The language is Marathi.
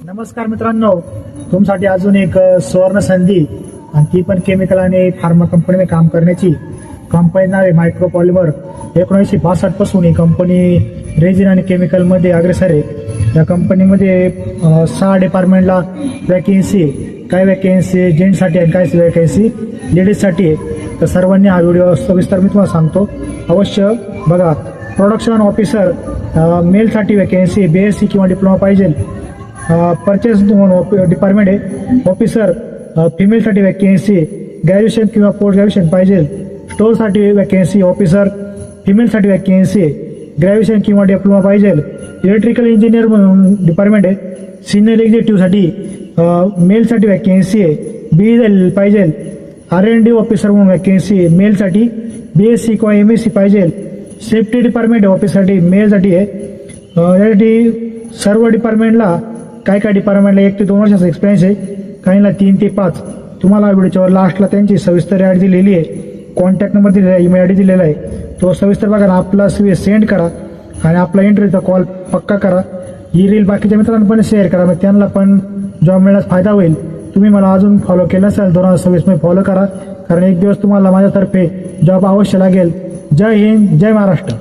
नमस्कार मित्रांनो, तुमसाठी अजून एक सुवर्ण संधी आणि ती पण केमिकल आणि फार्मा कंपनीमध्ये काम करण्याची. कंपनी नाव आहे मायक्रोपॉलिमर. 1962 पासून ही कंपनी रेजिन आणि केमिकलमध्ये अग्रेसर आहे. या कंपनीमध्ये 6 डिपार्टमेंटला वॅकेन्सी आहे. काही वॅकेन्सी जेंट्ससाठी आणि काही वॅकेन्सी लेडीजसाठी आहे. तर सर्वांनी हा व्हिडिओ सविस्तर मी तुम्हाला सांगतो, अवश्य बघा. प्रोडक्शन ऑफिसर मेलसाठी वॅकेन्सी BSc किंवा डिप्लोमा पाहिजे. परचेस डिपार्टमेंट आहे. ऑफिसर फिमेलसाठी वॅकेन्सी ग्रॅज्युएशन किंवा पोस्ट ग्रॅज्युएशन पाहिजे. स्टोरसाठी वॅकेन्सी ऑफिसर फिमेलसाठी वॅकेन्सी ग्रॅज्युएशन किंवा डिप्लोमा पाहिजे. इलेक्ट्रिकल इंजिनियर म्हणून डिपार्टमेंट आहे. सिनियर एक्झिक्युटिव्हसाठी मेलसाठी वॅकेन्सी BE पाहिजे. R&D ऑफिसर म्हणून वॅकेन्सी मेलसाठी BSc किंवा MSc पाहिजे. सेफ्टी डिपार्टमेंट ऑफिससाठी मेलसाठी आहे. यासाठी सर्व डिपार्टमेंटला काय डिपार्टमेंटला 1 ते 2 वर्षाचा एक्सपिरियन्स आहे, काहींना 3 ते 5. तुम्हाला व्हिडिओच्या लास्टला त्यांची सविस्तर ॲड दिलेली आहे. कॉन्टॅक्ट नंबर दिलेला आहे, ईमेल ID दिलेला आहे. तो सविस्तर बघा. आपला CV सेंड करा आणि आपला इंटरव्ह्यूचा कॉल पक्का करा. ही रील बाकीच्या मित्रांना पण शेअर करा, मग त्यांना पण जॉब मिळण्यास फायदा होईल. तुम्ही मला अजून फॉलो केलं असेल 2026 मध्ये फॉलो करा, कारण एक दिवस तुम्हाला माझ्यातर्फे जॉब अवश्य लागेल. जय हिंद, जय महाराष्ट्र.